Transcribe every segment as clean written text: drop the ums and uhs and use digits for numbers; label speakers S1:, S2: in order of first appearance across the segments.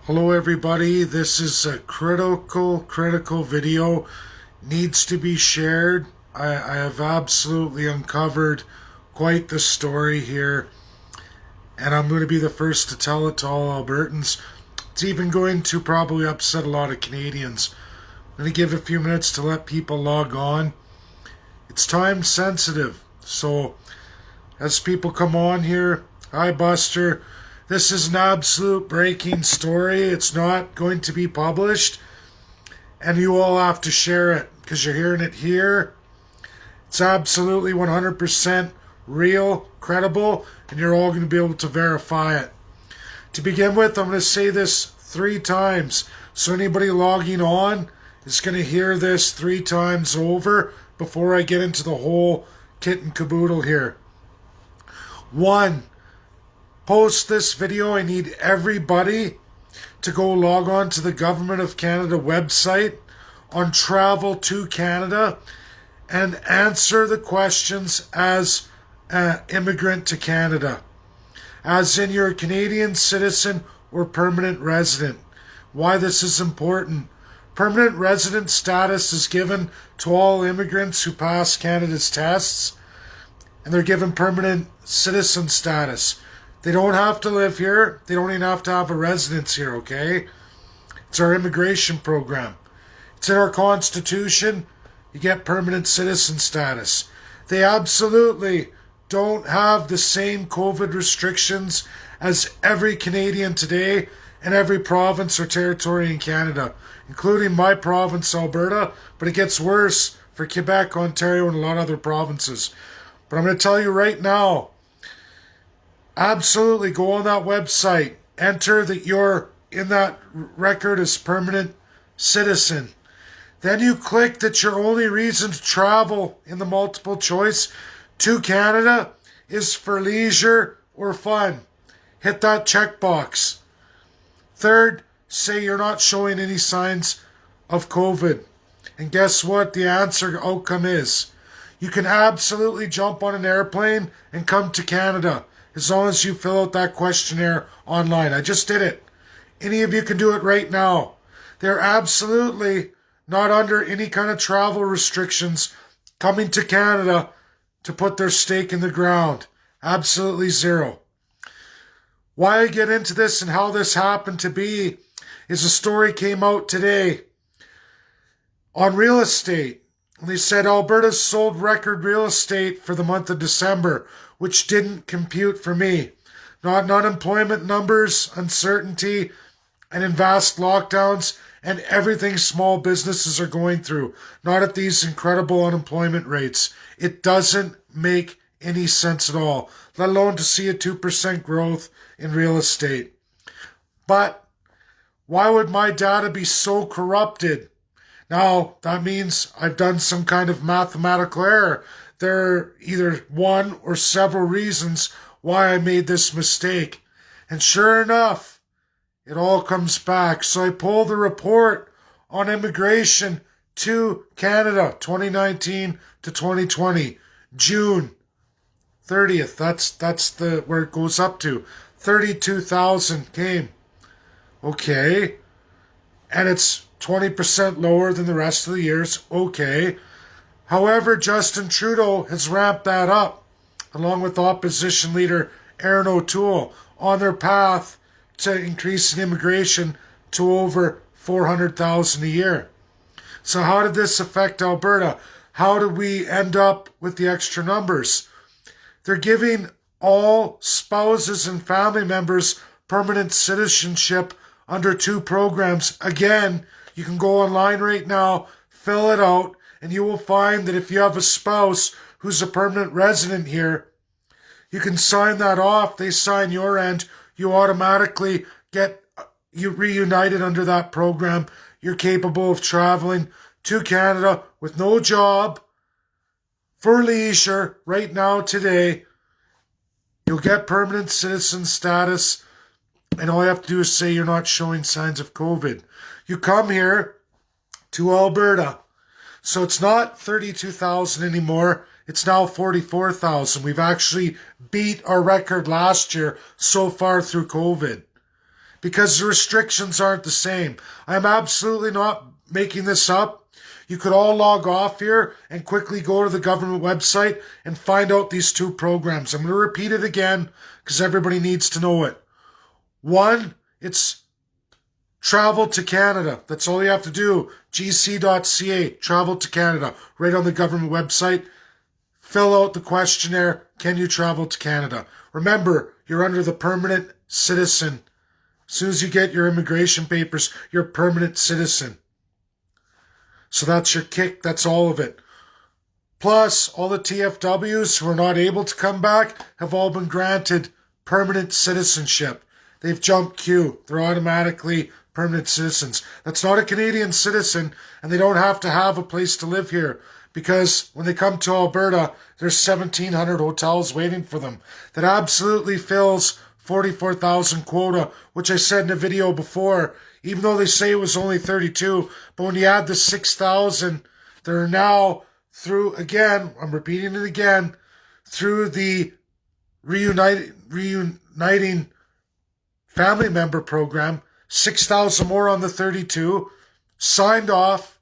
S1: Hello everybody, this is a critical video. Needs to be shared. I have absolutely uncovered quite the story here, and I'm going to be the first to tell it to all Albertans. It's even going to probably upset a lot of Canadians. I'm going to give a few minutes to let people log on. It's time sensitive, so as people come on here, hi Buster. This is an absolute breaking story. It's not going to be published, and you all have to share it because you're hearing it here. It's absolutely 100% real, credible, and you're all going to be able to verify it. To begin with, I'm going to say this 3 times, so anybody logging on is going to hear this 3 times over before I get into the whole kit and caboodle here. 1. Post this video. I need everybody to go log on to the Government of Canada website on Travel to Canada and answer the questions as an immigrant to Canada, as in you're a Canadian citizen or permanent resident. Why this is important. Permanent resident status is given to all immigrants who pass Canada's tests, and they're given permanent citizen status. They don't have to live here. They don't even have to have a residence here, okay? It's our immigration program. It's in our Constitution. You get permanent citizen status. They absolutely don't have the same COVID restrictions as every Canadian today in every province or territory in Canada, including my province, Alberta, but it gets worse for Quebec, Ontario, and a lot of other provinces. But I'm going to tell you right now, absolutely go on that website, enter that you're in that record as permanent citizen. Then you click that your only reason to travel in the multiple choice to Canada is for leisure or fun. Hit that checkbox. 3rd, say you're not showing any signs of COVID. And guess what the outcome is? You can absolutely jump on an airplane and come to Canada, as long as you fill out that questionnaire online. I just did it. Any of you can do it right now. They're absolutely not under any kind of travel restrictions coming to Canada to put their stake in the ground. Absolutely zero. Why I get into this and how this happened to be is a story came out today on real estate. And they said Alberta's sold record real estate for the month of December, which didn't compute for me. Not unemployment numbers, uncertainty, and in vast lockdowns, and everything small businesses are going through. Not at these incredible unemployment rates. It doesn't make any sense at all, let alone to see a 2% growth in real estate. But why would my data be so corrupted? Now, that means I've done some kind of mathematical error. There are either one or several reasons why I made this mistake. And sure enough, it all comes back. So I pulled the report on immigration to Canada, 2019 to 2020, June 30th. That's the where it goes up to. 32,000 came. Okay. And it's 20% lower than the rest of the years. Okay. However, Justin Trudeau has ramped that up, along with opposition leader Aaron O'Toole, on their path to increasing immigration to over 400,000 a year. So how did this affect Alberta? How did we end up with the extra numbers? They're giving all spouses and family members permanent citizenship under 2 programs. Again, you can go online right now, fill it out, and you will find that if you have a spouse who's a permanent resident here, you can sign that off. They sign your end. You automatically get reunited under that program. You're capable of traveling to Canada with no job, for leisure, right now, today. You'll get permanent citizen status, and all you have to do is say you're not showing signs of COVID. You come here to Alberta. So it's not 32,000 anymore. It's now 44,000. We've actually beat our record last year so far through COVID. because the restrictions aren't the same. I'm absolutely not making this up. You could all log off here and quickly go to the government website and find out these two programs. I'm going to repeat it again because everybody needs to know it. One, it's Travel to Canada. That's all you have to do. gc.ca, Travel to Canada, right on the government website. Fill out the questionnaire. Can you travel to Canada? Remember, you're under the permanent citizen. As soon as you get your immigration papers, you're a permanent citizen. So that's your kick. That's all of it. Plus, all the TFWs who are not able to come back have all been granted permanent citizenship. They've jumped queue. They're automatically permanent citizens. That's not a Canadian citizen, and they don't have to have a place to live here, because when they come to Alberta, there's 1,700 hotels waiting for them. That absolutely fills 44,000 quota, which I said in a video before, even though they say it was only 32. But when you add the 6,000, there are now, through, again, I'm repeating it again, through the reuniting family member program, 6,000 more on the 32, signed off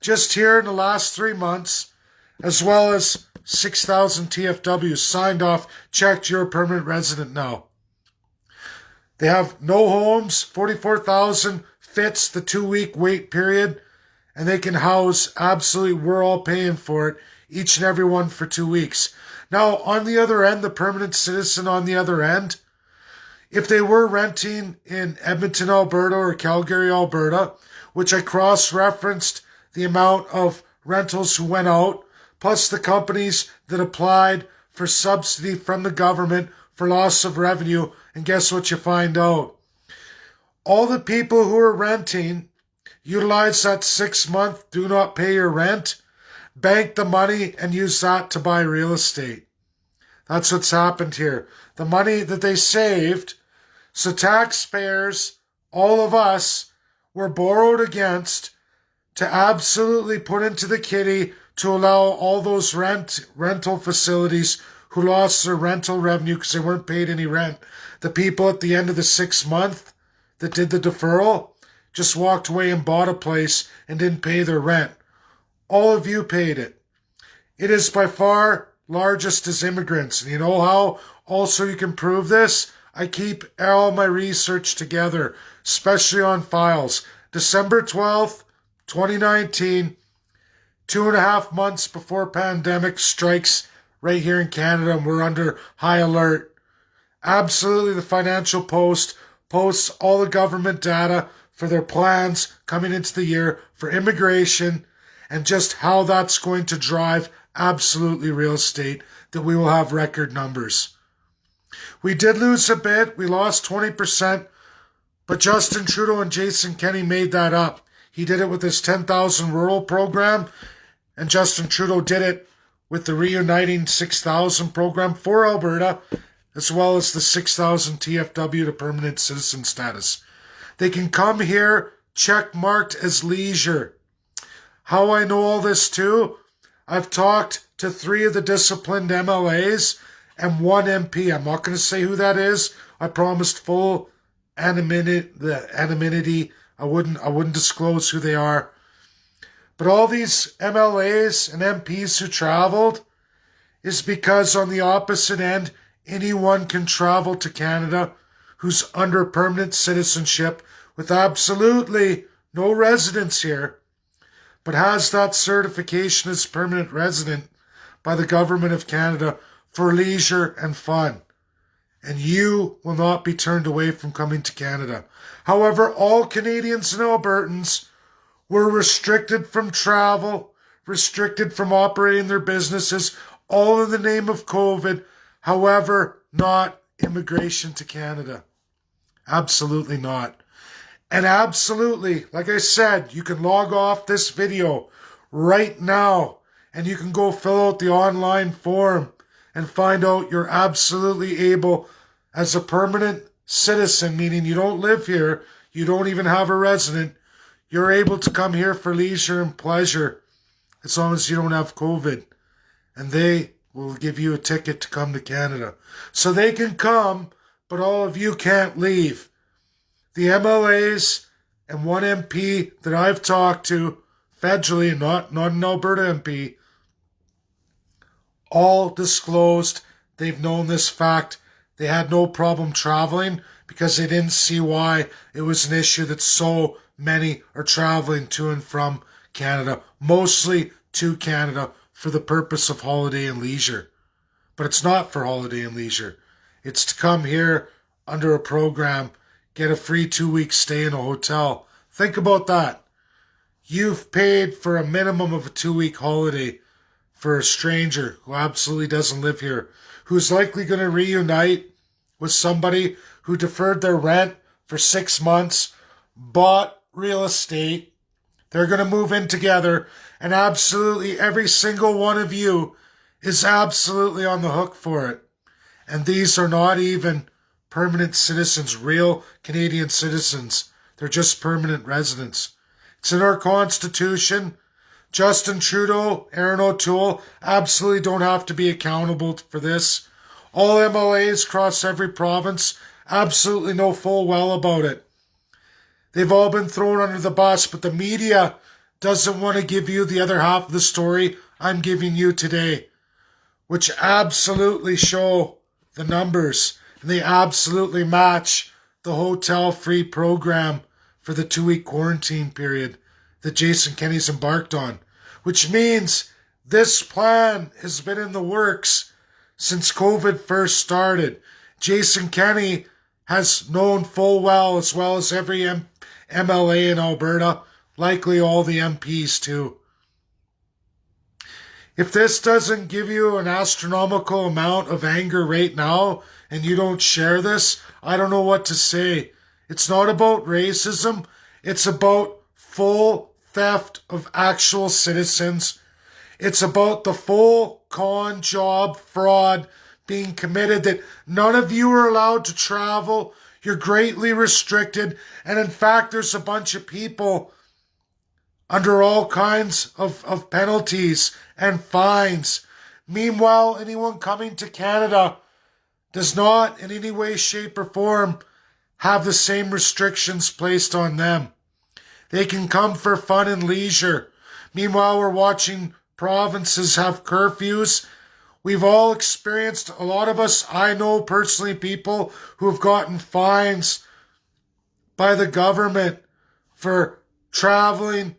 S1: just here in the last 3 months, as well as 6,000 TFWs signed off, checked, you're a permanent resident now. They have no homes, 44,000 fits the 2-week wait period, and they can house, absolutely, we're all paying for it, each and every one for 2 weeks. Now, on the other end, the permanent citizen on the other end, if they were renting in Edmonton, Alberta or Calgary, Alberta, which I cross-referenced the amount of rentals who went out, plus the companies that applied for subsidy from the government for loss of revenue, and guess what you find out? All the people who are renting utilize that 6-month do not pay your rent, bank the money, and use that to buy real estate. That's what's happened here. The money that they saved, so taxpayers, all of us, were borrowed against to absolutely put into the kitty to allow all those rental facilities who lost their rental revenue because they weren't paid any rent. The people at the end of the 6 month that did the deferral just walked away and bought a place and didn't pay their rent. All of you paid it. It is by far largest as immigrants. And you know how also you can prove this? I keep all my research together, especially on files. December 12th, 2019, 2.5 months before pandemic strikes right here in Canada, and we're under high alert. Absolutely, the Financial Post posts all the government data for their plans coming into the year for immigration and just how that's going to drive absolutely real estate, that we will have record numbers. We did lose a bit. We lost 20%, but Justin Trudeau and Jason Kenney made that up. He did it with his 10,000 rural program, and Justin Trudeau did it with the reuniting 6,000 program for Alberta, as well as the 6,000 TFW to permanent citizen status. They can come here check marked as leisure. How I know all this too? I've talked to 3 of the disciplined MLAs and 1 MP. I'm not going to say who that is. I promised full anonymity. I wouldn't disclose who they are. But all these MLAs and MPs who traveled is because on the opposite end, anyone can travel to Canada who's under permanent citizenship with absolutely no residence here, but has that certification as permanent resident by the Government of Canada for leisure and fun. And you will not be turned away from coming to Canada. However, all Canadians and Albertans were restricted from travel, restricted from operating their businesses, all in the name of COVID. However, not immigration to Canada. Absolutely not. And absolutely, like I said, you can log off this video right now and you can go fill out the online form and find out you're absolutely able, as a permanent citizen, meaning you don't live here, you don't even have a resident, you're able to come here for leisure and pleasure as long as you don't have COVID. And they will give you a ticket to come to Canada. So they can come, but all of you can't leave. The MLAs and one MP that I've talked to, federally, not an Alberta MP, all disclosed they've known this fact. They had no problem traveling because they didn't see why it was an issue that so many are traveling to and from Canada, mostly to Canada for the purpose of holiday and leisure. But it's not for holiday and leisure. It's to come here under a program, get a free 2-week stay in a hotel. Think about that. You've paid for a minimum of a 2-week holiday for a stranger who absolutely doesn't live here, who's likely going to reunite with somebody who deferred their rent for 6 months, bought real estate. They're going to move in together, and absolutely every single one of you is absolutely on the hook for it. And these are not even permanent citizens, real Canadian citizens. They're just permanent residents. It's in our Constitution. Justin Trudeau, Aaron O'Toole absolutely don't have to be accountable for this. All MLAs across every province absolutely know full well about it. They've all been thrown under the bus, but the media doesn't want to give you the other half of the story I'm giving you today, which absolutely show the numbers, and they absolutely match the hotel-free program for the 2-week quarantine period that Jason Kenney's embarked on, which means this plan has been in the works since COVID first started. Jason Kenney has known full well as every MLA in Alberta, likely all the MPs too. If this doesn't give you an astronomical amount of anger right now, and you don't share this, I don't know what to say. It's not about racism. It's about full theft of actual citizens. It's about the full con job fraud being committed, that none of you are allowed to travel. You're greatly restricted. And in fact, there's a bunch of people under all kinds of penalties and fines. Meanwhile, anyone coming to Canada does not in any way, shape, or form have the same restrictions placed on them. They can come for fun and leisure. Meanwhile, we're watching provinces have curfews. We've all experienced, a lot of us, I know personally, people who have gotten fines by the government for traveling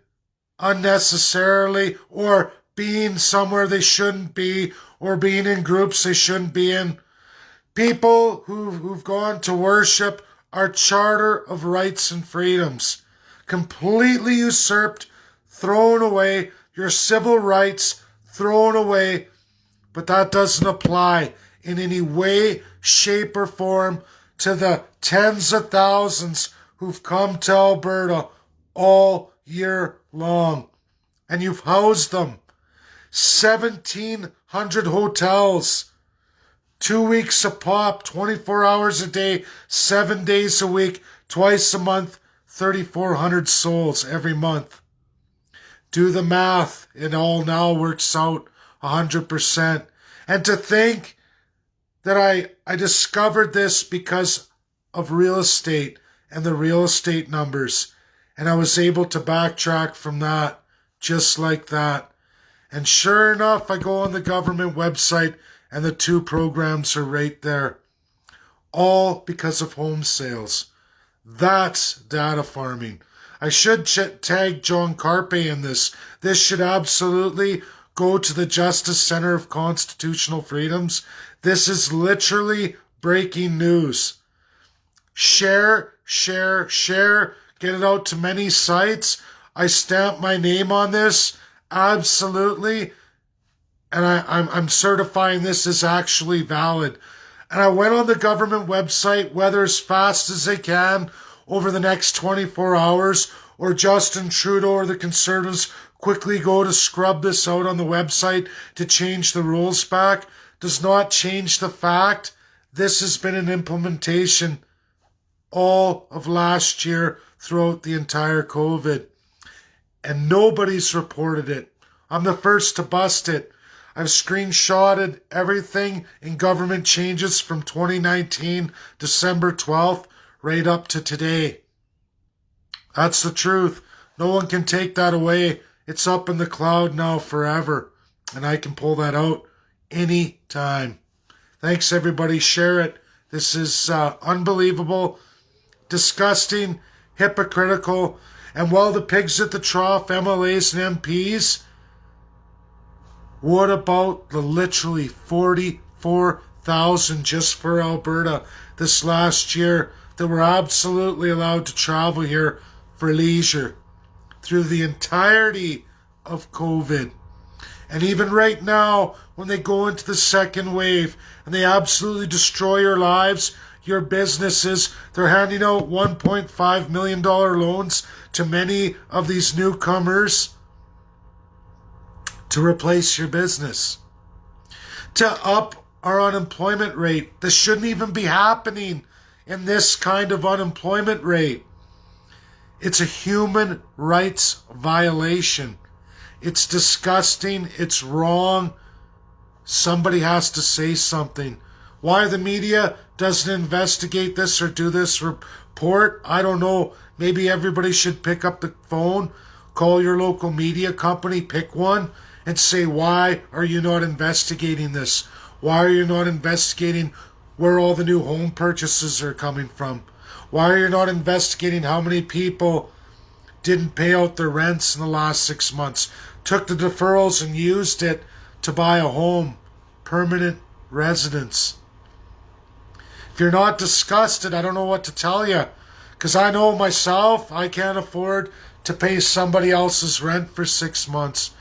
S1: unnecessarily, or being somewhere they shouldn't be, or being in groups they shouldn't be in. People who've gone to worship our Charter of Rights and Freedoms, completely usurped, thrown away, your civil rights thrown away, but that doesn't apply in any way, shape, or form to the tens of thousands who've come to Alberta all year long. And you've housed them. 1,700 hotels, 2 weeks a pop, 24 hours a day, 7 days a week, twice a month, 3,400 souls every month. Do the math. It all now works out 100%. And to think that I discovered this because of real estate and the real estate numbers. And I was able to backtrack from that just like that. And sure enough, I go on the government website and the 2 programs are right there. All because of home sales. That's data farming. I should tag John Carpe in this. This should absolutely go to the Justice Center of Constitutional Freedoms. This is literally breaking news. Share, share, share. Get it out to many sites. I stamp my name on this. Absolutely. And I'm certifying this is actually valid. And I went on the government website, whether as fast as they can over the next 24 hours, or Justin Trudeau or the Conservatives quickly go to scrub this out on the website to change the rules back, does not change the fact this has been an implementation all of last year throughout the entire COVID. And nobody's reported it. I'm the first to bust it. I've screenshotted everything in government changes from 2019, December 12th, right up to today. That's the truth. No one can take that away. It's up in the cloud now forever. And I can pull that out any time. Thanks, everybody. Share it. This is unbelievable, disgusting, hypocritical. And while the pigs at the trough, MLAs and MPs, what about the literally 44,000 just for Alberta this last year that were absolutely allowed to travel here for leisure through the entirety of COVID? And even right now, when they go into the second wave and they absolutely destroy your lives, your businesses, they're handing out $1.5 million loans to many of these newcomers to replace your business, to up our unemployment rate. This shouldn't even be happening in this kind of unemployment rate. It's a human rights violation. It's disgusting. It's wrong. Somebody has to say something. Why the media doesn't investigate this or do this report, I don't know. Maybe everybody should pick up the phone, call your local media company, pick one, and say, why are you not investigating this? Why are you not investigating where all the new home purchases are coming from? Why are you not investigating how many people didn't pay out their rents in the last 6 months, took the deferrals and used it to buy a home, permanent residence? If you're not disgusted, I don't know what to tell you. Because I know myself, I can't afford to pay somebody else's rent for 6 months.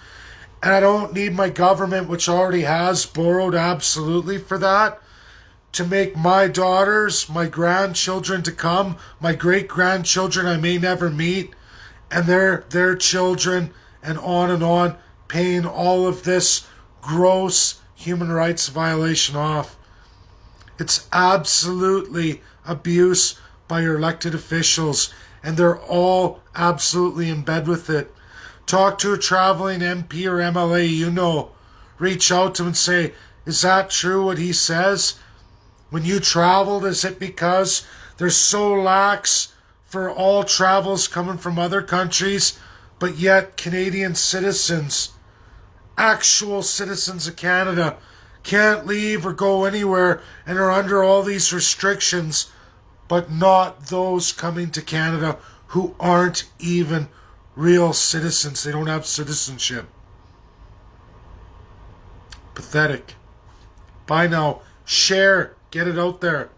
S1: And I don't need my government, which already has borrowed absolutely for that, to make my daughters, my grandchildren to come, my great-grandchildren I may never meet, and their children, and on, paying all of this gross human rights violation off. It's absolutely abuse by your elected officials, and they're all absolutely in bed with it. Talk to a traveling MP or MLA you know. Reach out to him and say, is that true what he says? When you traveled, is it because they're so lax for all travels coming from other countries, but yet Canadian citizens, actual citizens of Canada, can't leave or go anywhere and are under all these restrictions, but not those coming to Canada who aren't even real citizens. They don't have citizenship. Pathetic. Bye now. Share. Get it out there.